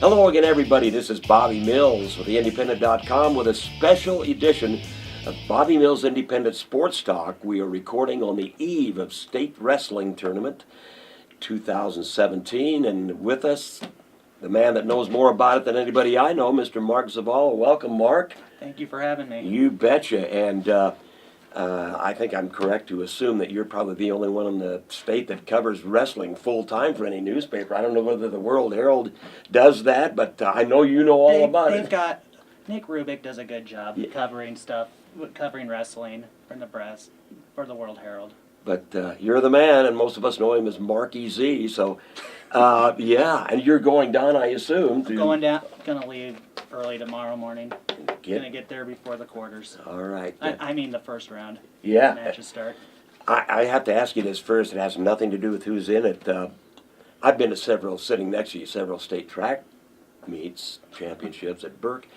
Hello again, everybody. This is Bobby Mills with theindependent.com with a special edition of Bobby Mills Independent Sports Talk. We are recording on the eve of State Wrestling Tournament 2017, and with us, the man that knows more about it than anybody I know, Mr. Mark Zavala. Welcome, Mark. Thank you for having me. You betcha. And I think I'm correct to assume that you're probably the only one in the state that covers wrestling full time for any newspaper. I don't know whether the World Herald does that, but I know you know all about They've it. got Nick Rubik does a good job Yeah. covering wrestling for the World Herald. But you're the man, and most of us know him as Marky Z. So, yeah, and you're going down, I assume. Gonna leave early tomorrow morning. Gonna get there before the quarters. All right. I mean the first round. Yeah. Matches start. I have to ask you this first. It has nothing to do with who's in it. I've been to sitting next to you, several state track meets, championships at Burke.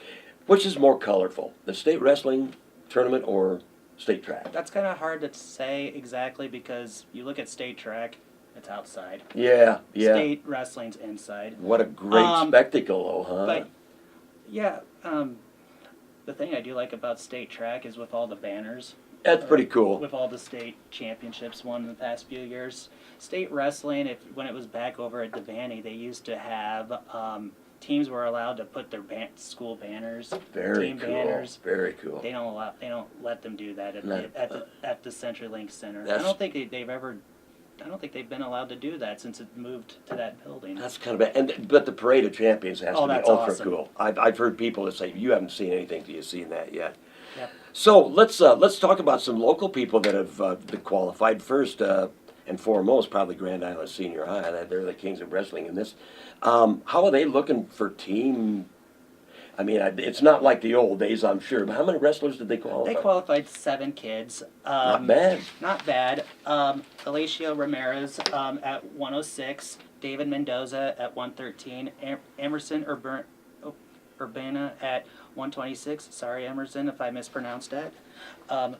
Which is more colorful, the state wrestling tournament or state track? That's kind of hard to say exactly because you look at state track, it's outside. Yeah. State wrestling's inside. What a great spectacle, though, huh? But yeah, the thing I do like about state track is with all the banners. That's pretty cool. With all the state championships won in the past few years. State wrestling, when it was back over at Devaney, they used to have teams were allowed to put their school banners, team banners. Very cool. They don't let them do that at the CenturyLink Center. I don't think they've been allowed to do that since it moved to that building. That's kind of bad. But the Parade of Champions has to be that's ultra awesome. cool. I've heard people that say you haven't seen anything till you've seen that yet. Yep. So let's talk about some local people that have qualified. First and foremost, probably Grand Island Senior High. They're the kings of wrestling in this. How are they looking for team? I mean, it's not like the old days, I'm sure. But how many wrestlers did they qualify? They qualified 7 kids. Not bad. Not bad. Alicia Ramirez at 106. David Mendoza at 113. Emerson Urbana at 126. Sorry, Emerson, if I mispronounced that.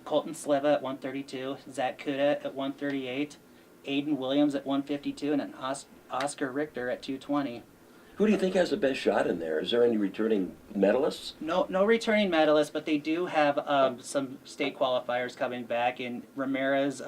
Colton Sleva at 132. Zach Kuda at 138. Aiden Williams at 152. And an Oscar Richter at 220. Who do you think has the best shot in there? Is there any returning medalists? No returning medalists, but they do have some state qualifiers coming back in Ramirez,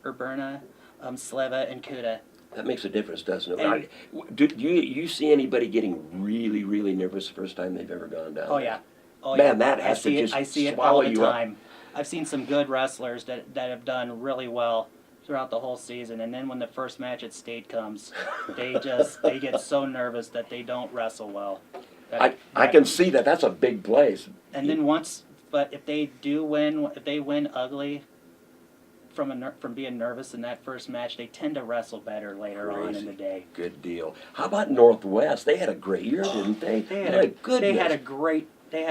Urbana, Sleva, and Kuda. That makes a difference, doesn't it? Do you see anybody getting really, really nervous the first time they've ever gone down? Oh there? yeah. Man, that has to just I see it swallow all the you up. time. I've seen some good wrestlers that have done really well throughout the whole season, and then when the first match at state comes, they get so nervous that they don't wrestle well. I can see that. That's a big place. And then if they win ugly from being nervous in that first match, they tend to wrestle better later on in the day. Good deal. How about Northwest? They had a great year, didn't they? They had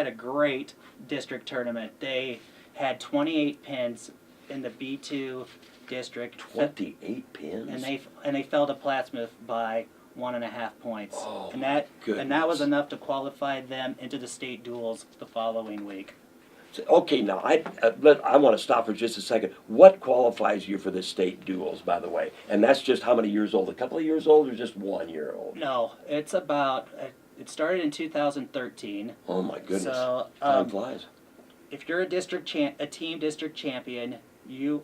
a great district tournament. They had 28 pins in the B2 district. 28 pins. And they fell to Plattsmouth by 1.5 points. Oh, and that was enough to qualify them into the state duels the following week. Okay, now I want to stop for just a second. What qualifies you for the state duels, by the way? And that's just how many years old? A couple of years old, or just 1 year old? No, it's about. It started in 2013. Oh my goodness! So time flies. If you're a team district champion, you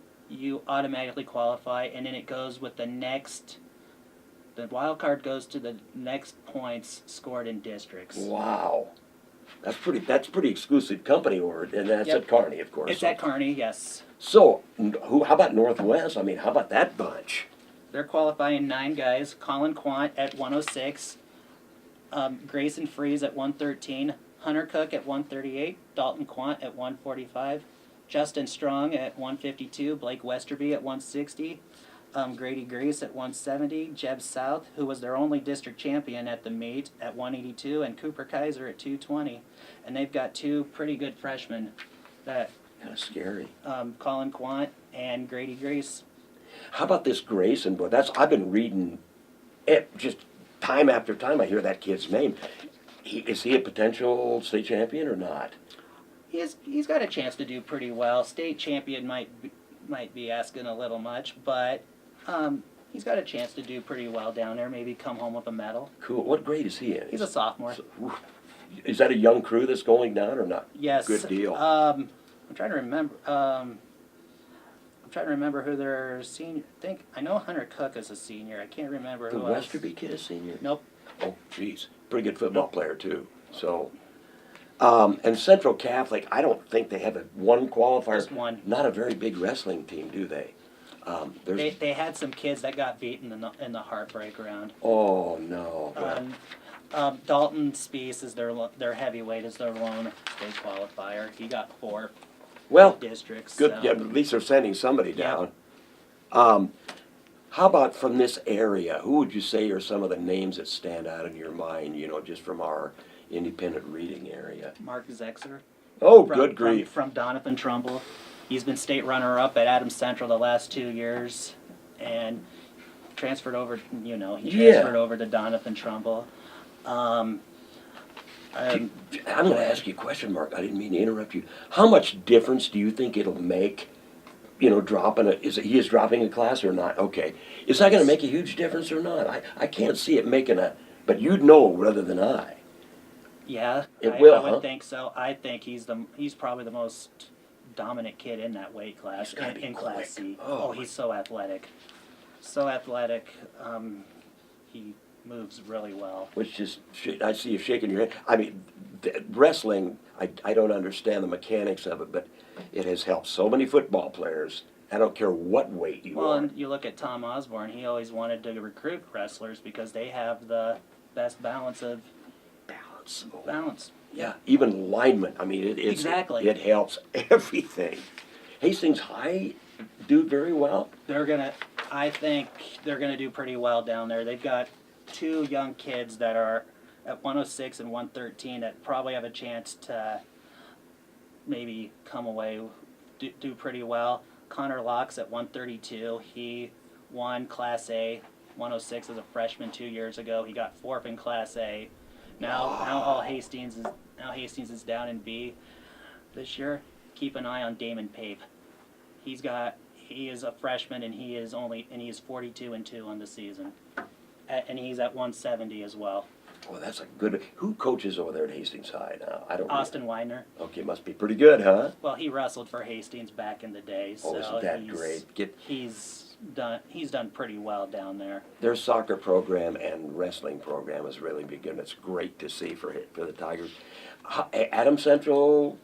automatically qualify, and then it goes with the next. The wild card goes to the next points scored in districts. Wow. That's pretty exclusive company, and that's Yep. at Kearney, of course. It's at Kearney, yes. So, how about Northwest? I mean, how about that bunch? They're qualifying 9 guys. Colin Quant at 106, Grayson Freeze at 113, Hunter Cook at 138, Dalton Quant at 145, Justin Strong at 152, Blake Westerby at 160, Grady Grace at 170, Jeb South, who was their only district champion at the meet, at 182, and Cooper Kaiser at 220. And they've got 2 pretty good freshmen, that Kind of scary. Colin Quant and Grady Grace. How about this Grayson boy? I've been reading it just time after time. I hear that kid's name. Is he a potential state champion or not? He's got a chance to do pretty well. State champion might be asking a little much, but He's got a chance to do pretty well down there. Maybe come home with a medal. Cool. What grade is he in? He's a sophomore. Oof. Is that a young crew that's going down or not? Yes. Good deal. I'm trying to remember. I'm trying to remember who their senior. I know Hunter Cook is a senior. I can't remember The who else. Westerby kid is senior? Nope. Oh, geez. Pretty good football player, too. So, and Central Catholic, I don't think they have one qualifier. Just one. Not a very big wrestling team, do they? There's. They had some kids that got beaten in the heartbreak round. Oh, no. Dalton Spees is their heavyweight, is their lone state qualifier. He got 4 Well, districts. good. so- Yeah, at least they're sending somebody Yeah. down. How about from this area? Who would you say are some of the names that stand out in your mind, just from our independent reading area? Mark Zexer. Oh, from- good grief. From Doniphan Trumbull. He's been state runner-up at Adams Central the last 2 years, and transferred over. He transferred over to Doniphan Trumbull. I'm I'm going to ask you a question, Mark. I didn't mean to interrupt you. How much difference do you think it'll make, dropping he is dropping a class or not? Okay. Is that going to make a huge difference or not? I can't see it making but you'd know rather than I. Yeah, It will, I would huh? think so. I think he's probably the most dominant kid in that weight class, He's gotta be in quick. Class C. Oh, He's so athletic. So athletic. He moves really well. Which is, I see you shaking your head. I mean, wrestling, I don't understand the mechanics of it, but it has helped so many football players. I don't care what weight you Well, are. and you look at Tom Osborne, he always wanted to recruit wrestlers because they have the best balance of Balance. balance. Yeah, even linemen. I mean, Exactly. It helps everything. Hastings High do very well. I think they're gonna do pretty well down there. They've got 2 young kids that are at 106 and 113 that probably have a chance to maybe come away, do pretty well. Connor Locks at 132, he won Class A 106 as a freshman 2 years ago. He got 4th in Class A. Now Hastings is down in B this year. Keep an eye on Damon Pape. He is a freshman and he is 42-2 on the season, and he's at 170 as well. Oh, that's a good. Who coaches over there at Hastings High now? I don't. Austin Weiner. Okay, must be pretty good, huh? Well, he wrestled for Hastings back in the day, so Oh, isn't that great? he's done pretty well down there. Their soccer program and wrestling program has really begun. It's great to see for the Tigers. Adam Central.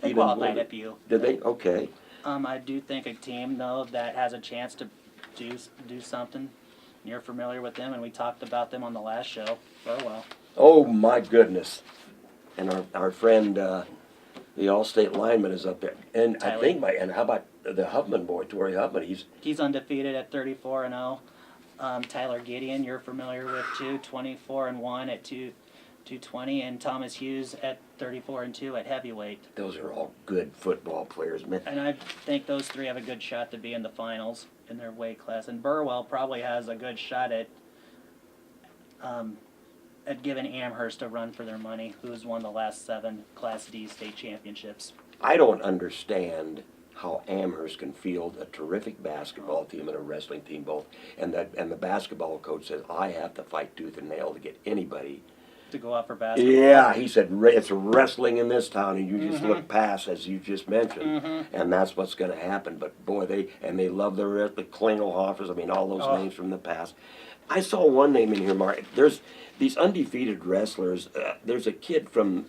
They even qualified won- at BU. Did they? Okay. I do think a team though that has a chance to do something. You're familiar with them, and we talked about them on the last show. Burwell. Oh my goodness! And our friend, the All-State lineman, is up there. And I Tyler. think and how about the Huffman boy, Torrey Huffman? He's undefeated at 34-0. Tyler Gideon, you're familiar with too, 24-1 at 220, and Thomas Hughes at 34-2 at heavyweight. Those are all good football players, man. And I think those 3 have a good shot to be in the finals in their weight class. And Burwell probably has a good shot at giving Amherst a run for their money, who's won the last 7 Class D state championships. I don't understand how Amherst can field a terrific basketball team and a wrestling team both, and the basketball coach says I have to fight tooth and nail to get anybody. To go out for basketball. Yeah, he said it's wrestling in this town, and you just look past, as you just mentioned, and that's what's going to happen. But boy, they love the Klingelhoffers. I mean, all those names from the past. I saw one name in here, Mark. There's these undefeated wrestlers. There's a kid from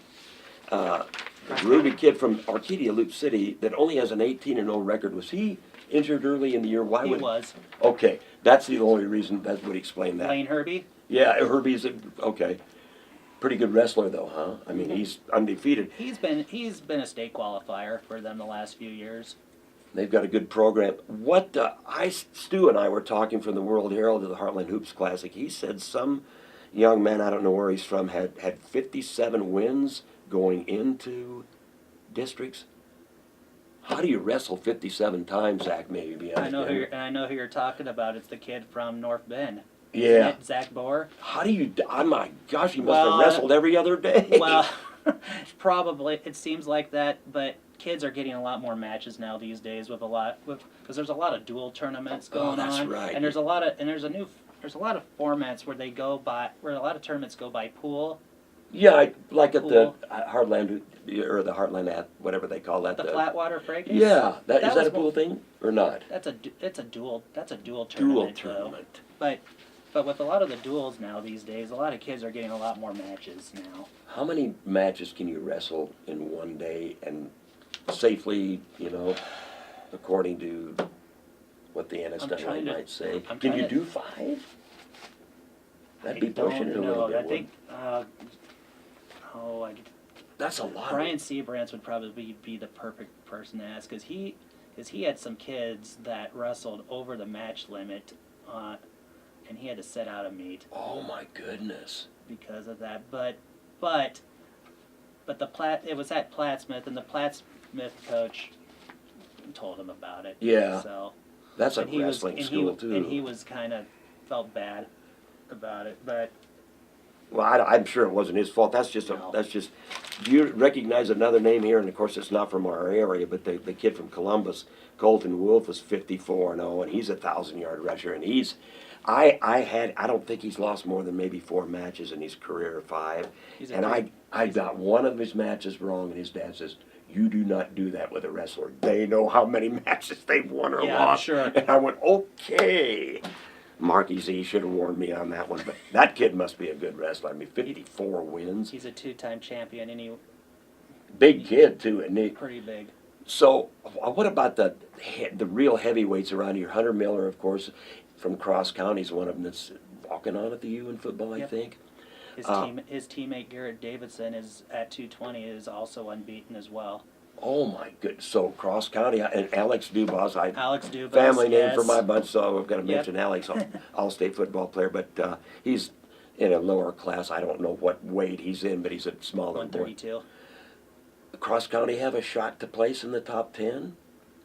Ruby kid from Arcadia Loop City that only has an 18-0 record. Was he injured early in the year? He was. Okay, that's the only reason that would explain that. Lane Herbie. Yeah, Herbie's okay. Pretty good wrestler though, huh? I mean, he's undefeated. He's been a state qualifier for them the last few years. They've got a good program. Stu and I were talking from the World Herald of the Heartland Hoops Classic. He said some young man, I don't know where he's from, had 57 wins going into districts. How do you wrestle 57 times, Zach? Maybe I know who you're talking about. It's the kid from North Bend. Yeah. Isn't it Zach Boer. How do you? Oh my gosh, he must Well, have wrestled every other day. Well, probably it seems like that, but kids are getting a lot more matches now these days because there's a lot of dual tournaments going that's on, right. and there's a lot of formats where a lot of tournaments go by pool. Yeah, like at the Pool. Heartland, or the Heartland app, whatever they call that. The Flatwater Fracas. Yeah, is that was a pool thing or not? That's a dual Dual tournament. tournament. Though. But with a lot of the duels now these days, a lot of kids are getting a lot more matches now. How many matches can you wrestle in one day and safely, according to what the NSWA might say? Can you do 5? That'd be pushing it a little bit. I think. That's a lot. Brian Seabrantz would probably be the perfect person to ask because he had some kids that wrestled over the match limit, and he had to sit out a meet. Oh my goodness! Because of that, but it was at Plattsmouth, and the Plattsmouth coach told him about it. Yeah. So that's a wrestling school too. And he was kind of felt bad about it, but. Well, I'm sure it wasn't his fault. That's just No. Do you recognize another name here? And of course, it's not from our area, but the kid from Columbus, Colton Wolf, is 54-0, and he's a 1,000-yard rusher, and I don't think he's lost more than maybe 4 matches in his career, or 5. I got one of his matches wrong, and his dad says, "You do not do that with a wrestler. They know how many matches they've won or lost." Sure. And I went, okay. Marky Z should have warned me on that one, but that kid must be a good wrestler. I mean, 54 wins. He's a 2-time champion, and Big kid, too, isn't he? pretty big. So, what about the real heavyweights around here? Hunter Miller, of course, from Cross County, is one of them that's walking on at the U in football, I Yep. think. His teammate Garrett Davidson is at 220 is also unbeaten as well. Oh, my goodness. So, Cross County, and Alex Dubas, Alex Dubas, family name for yes. my bunch, so I've got to Yep. mention Alex, all-state football player, but he's in a lower class. I don't know what weight he's in, but he's a smaller boy. 132. Cross County have a shot to place in the top 10?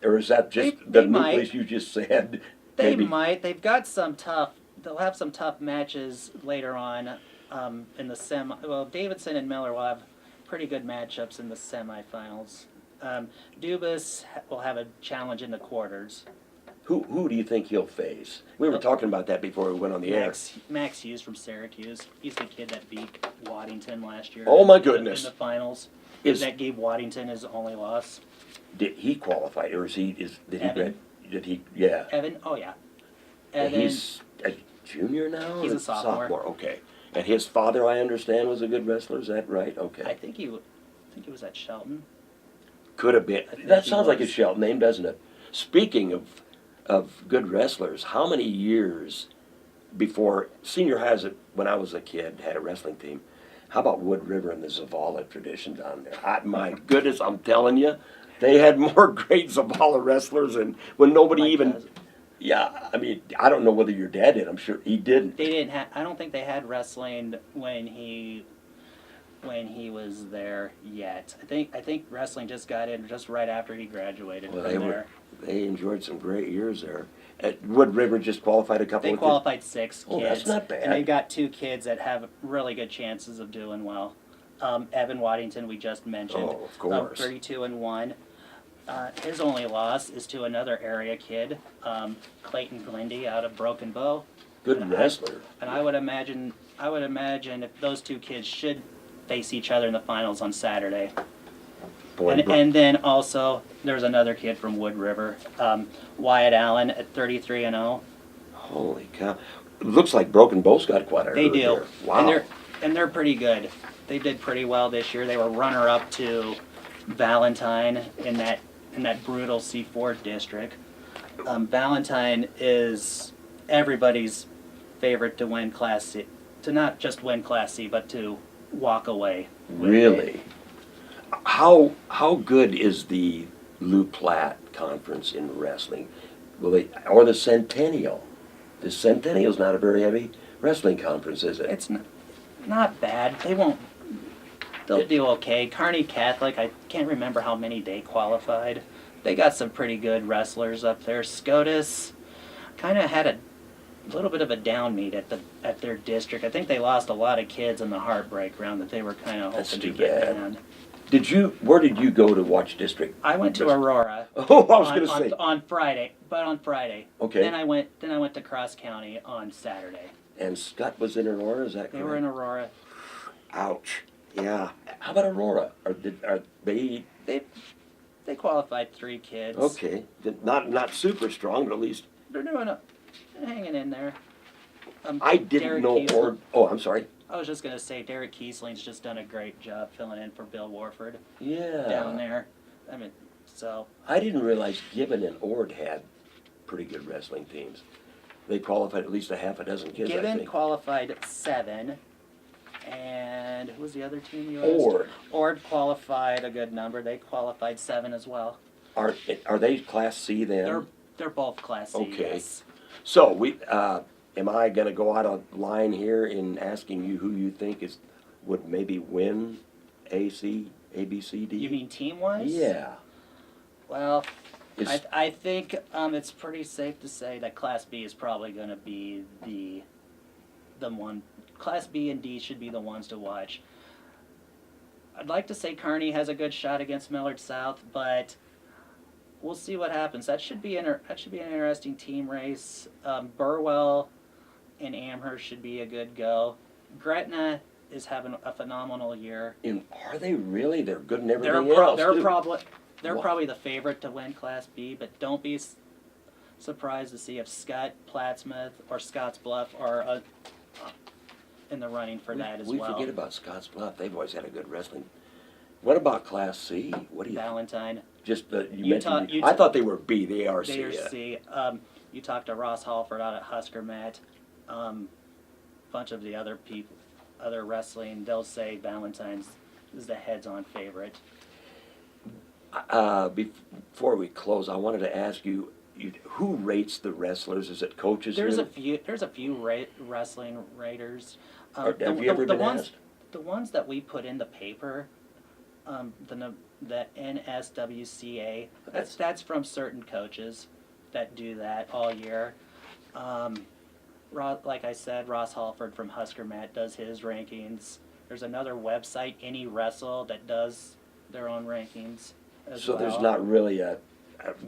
Or is that just They the might. nucleus you just said? They Maybe. might. They'll have some tough matches later on in the semi. Well, Davidson and Miller will have pretty good matchups in the semifinals. Dubas will have a challenge in the quarters. Who do you think he'll face? We were talking about that before we went on the air. Max Hughes from Syracuse. He's the kid that beat Waddington last year. Oh, my in goodness. the finals. Is That gave Waddington his only loss. did he qualify, or Evan? did he? Yeah. Evan, oh yeah. And Evan, he's a junior now. He's or a sophomore. Okay. And his father, I understand, was a good wrestler. Is that right? Okay. I think he was at Shelton. Could have been. think That he sounds like a was. Shelton name, doesn't it? Speaking of good wrestlers, how many years before senior high, when I was a kid, had a wrestling team? How about Wood River and the Zavala tradition down there? My goodness, I'm telling you, they had more great Zavala wrestlers, and when nobody My even. cousin. Yeah, I mean, I don't know whether your dad did. I'm sure he didn't. They didn't have. I don't think they had wrestling when he was there yet. I think wrestling just got in just right after he graduated Well, from there. they enjoyed some great years there. Wood River just qualified a couple They of qualified 6 kids. Oh, that's not bad. And they've got 2 kids that have really good chances of doing well. Evan Waddington, we just mentioned. Oh, of course. 32-1. His only loss is to another area kid, Clayton Glindy out of Broken Bow. Good wrestler. And I would imagine if those 2 kids should face each other in the finals on Saturday. Boy, And then also there's another kid from Wood River, Wyatt Allen at 33-0. holy cow. It looks like Broken Bow's got quite a They herd do. there. Wow. And they're pretty good. They did pretty well this year. They were runner up to Valentine in that brutal C4 district. Valentine is everybody's favorite to win Class C, to not just win Class C, but to walk away with it. Really? How good is the Lou Platte Conference in wrestling? Or the Centennial? The Centennial's not a very heavy wrestling conference, is it? It's not bad. They'll do okay. Kearney Catholic, I can't remember how many they qualified. They got some pretty good wrestlers up there. SCOTUS kind of had a little bit of a down meet at their district. I think they lost a lot of kids in the heartbreak round that they were kind of That's hoping to too get bad. banned. Where did you go to watch district? I went to Aurora. Oh, I was going to say. On Friday, but on Friday. Okay. Then I went to Cross County on Saturday. And Scott was in Aurora, is that correct? They were in Aurora. Ouch. Yeah. How about Aurora? Are they They qualified 3 kids. okay? Not super strong, but at least They're hanging in there. I didn't Derek know. Kiesling- Oh, I'm sorry. I was just gonna say Derek Kiesling's just done a great job filling in for Bill Warford Yeah. down there. I mean, so I didn't realize Gibbon and Ord had pretty good wrestling teams. They qualified at least a half a dozen kids, I Gibbon think. qualified 7, and who was the other team you asked? Ord. Ord qualified a good number. They qualified 7 as well. Are they Class C then? They're both Class C. Okay. Yes. So am I going to go out on line here in asking you who you think would maybe win A, B, C, D? You mean team-wise? Yeah. Well, Is- I think it's pretty safe to say that Class B is probably going to be the one. Class B and D should be the ones to watch. I'd like to say Kearney has a good shot against Millard South, but we'll see what happens. That should be an interesting team race. Burwell and Amherst should be a good go. Gretna is having a phenomenal year. Are they really? They're good in everything else, too. They're Wow. probably the favorite to win Class B, but don't be surprised to see if Scott Plattsmouth or Scotts Bluff are in the running for that as We well. forget about Scotts Bluff. They've always had a good wrestling. What about Class C? What do you Valentine. just you Utah- mentioned? Utah- I thought they were B. They are C. They are C. You talked to Ross Halford out at Husker Met. Bunch of the other people, other wrestling, they'll say Valentine's is the heads-on favorite. Before we close, I wanted to ask you, who rates the wrestlers? Is it coaches? There's a really? few wrestling raters. Have you ever been ones, asked? The ones that we put in the paper, the NSWCA. That's from certain coaches that do that all year. Like I said, Ross Halford from Husker Met does his rankings. There's another website, Any Wrestle, that does their own rankings as So well. there's not really a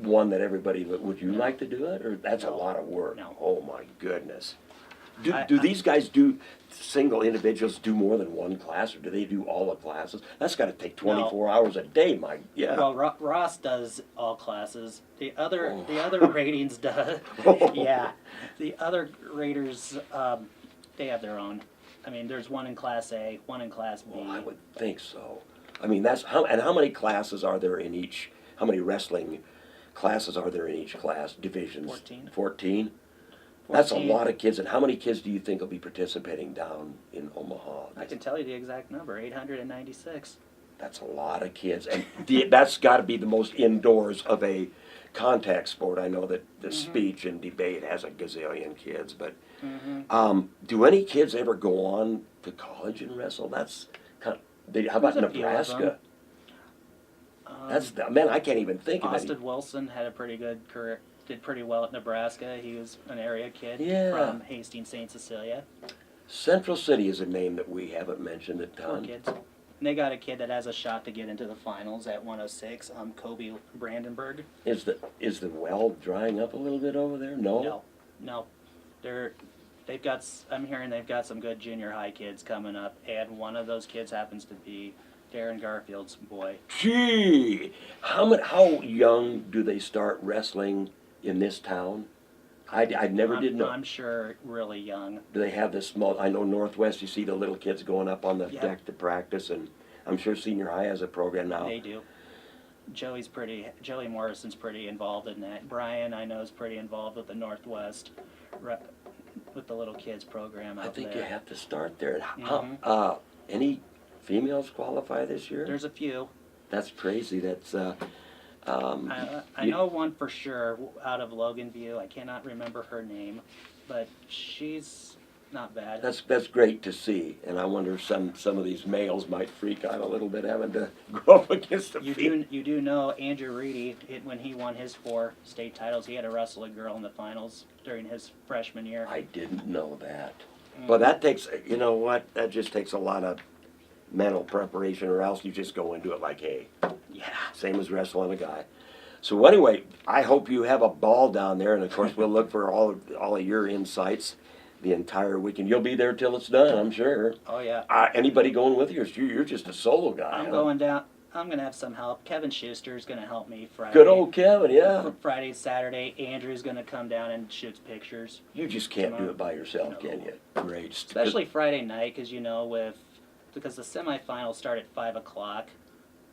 one that everybody. Would you No. like to do it, or that's a No. lot of work? No. Oh my goodness. I- Do these guys single individuals do more than one class, or do they do all the classes? That's got to take 24 hours a day, yeah. Well, Ross does all classes. The other ratings does. Yeah, the other raters they have their own. I mean, there's one in Class A, one in Class B. Well, I would think so. I mean, how many classes are there in each? How many wrestling classes are there in each class divisions? 14. 14? That's a 14. lot of kids. And how many kids do you think will be participating down in Omaha? I can tell you the exact number, 896. That's a lot of kids, and that's got to be the most indoors of a contact sport. I know that the speech and debate has a gazillion kids, but do any kids ever go on to college and wrestle? That's kind of. How about There's a few of Nebraska? them. Man, I can't even think of Austin any. Wilson had a pretty good career. Did pretty well at Nebraska. He was an area kid Yeah. from Hastings, St. Cecilia. Central City is a name that we haven't mentioned a 4 ton. kids. And they got a kid that has a shot to get into the finals at 106. Kobe Brandenburg. Is the well drying up a little bit over there? No. I'm hearing they've got some good junior high kids coming up, and one of those kids happens to be Darren Garfield's boy. Gee, how young do they start wrestling in this town? I never did know. I'm sure really young. Do they have this small? I know Northwest. You see the little kids going up on the Yeah. deck to practice, and I'm sure senior high has a program now. They do. Joey Morrison's pretty involved in that. Brian, I know, is pretty involved with the Northwest, with the little kids program out I think there. you have to start there. Mhm. Any females qualify this year? There's a few. That's crazy. That's I know one for sure out of Loganview. I cannot remember her name, but she's not bad. That's great to see, and I wonder if some of these males might freak out a little bit having to go up against a female. You do know Andrew Reedy, when he won his 4 state titles, he had to wrestle a girl in the finals during his freshman year. I didn't know that. But that takes, you know what? That just takes a lot of mental preparation, or else you just go into it like, hey, Yeah. same as wrestling a guy. So anyway, I hope you have a ball down there, and of course we'll look for all of your insights the entire weekend. You'll be there till it's done, I'm sure. Oh yeah. Anybody going with you, or you're just a solo guy? I'm huh? going down. I'm gonna have some help. Kevin Schuster's gonna help me Friday. Good old Kevin, yeah. Friday, Saturday. Andrew's gonna come down and shoots pictures. You just can't do it by yourself, No. can you? Great. Especially Friday night, because because the semifinals start at 5 o'clock,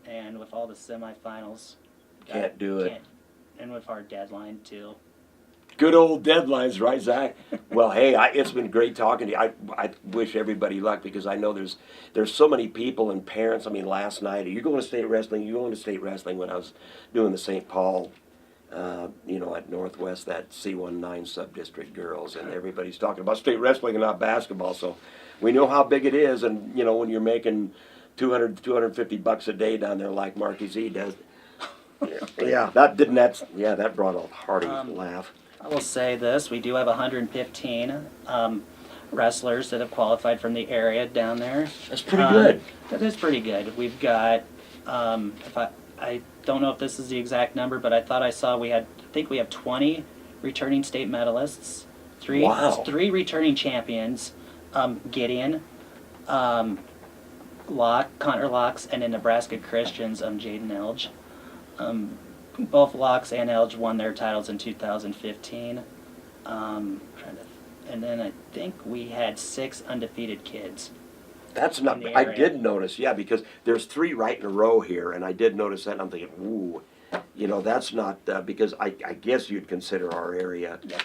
and with all the semifinals, Can't do it. and with our deadline too. Good old deadlines, right, Zach? Well, hey, it's been great talking to you. I wish everybody luck, because I know there's so many people and parents. I mean, last night, are you going to state wrestling? You going to state wrestling when I was doing the St. Paul, at Northwest, that C19 sub-district girls, and everybody's talking about state wrestling and not basketball. So we know how big it is, and when you're making $250 a day down there like Marky Z does. That brought a hearty laugh. I will say this: we do have 115 wrestlers that have qualified from the area down there. That's pretty good. That is pretty good. We've got, I don't know if this is the exact number, but I thought I saw I think we have 20 returning state medalists, three returning champions, Gideon, Connor Locks, and in Nebraska Christians, Jaden Elge. Both Locks and Elge won their titles in 2015. And then I think we had 6 undefeated kids. That's not. I did notice, because there's 3 right in a row here, and I did notice that. And I'm thinking, ooh, that's not because I guess you'd consider our area, Yep.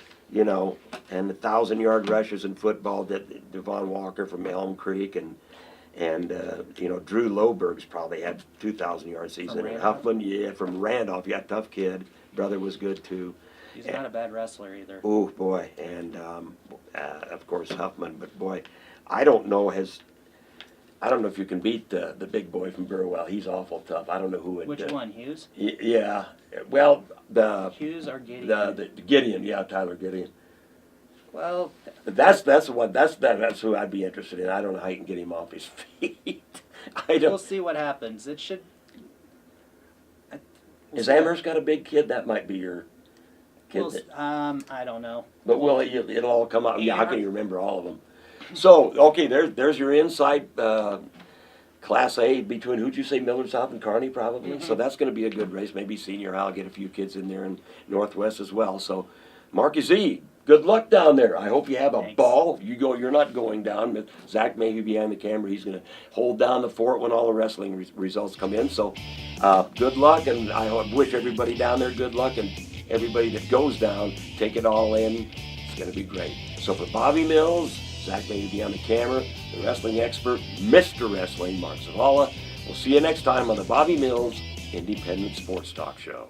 And the 1,000-yard rushers in football. That Devon Walker from Elm Creek and Drew Loberg's probably had 2,000-yard season. And Huffman, from Randolph, tough kid. Brother was good too. He's not a bad wrestler either. Oh boy, and of course Huffman. But boy, I don't know if you can beat the big boy from Burwell. He's awful tough. I don't know who would. Which one, Hughes? Yeah, well Hughes or Gideon? the Gideon, Tyler Gideon. Well, That's who I'd be interested in. I don't know how you can get him off his feet. we'll see what happens. It should. Has Amherst got a big kid? That might be your kid. I don't know. But it'll all come out. Yeah, how can you remember all of them? So okay, there's your insight. Class A between, who'd you say, Millard South and Kearney probably. Mm-hmm. So that's going to be a good race. Maybe senior high will get a few kids in there, and Northwest as well. So Marky Z, good luck down there. I hope you have a Thanks. ball. You're not going down. But Zach may be behind the camera. He's going to hold down the fort when all the wrestling results come in. So good luck, and I wish everybody down there good luck, and everybody that goes down, take it all in. It's going to be great. So for Bobby Mills, Zach may be on the camera, the wrestling expert, Mr. Wrestling, Mark Zavala. We'll see you next time on the Bobby Mills Independent Sports Talk Show.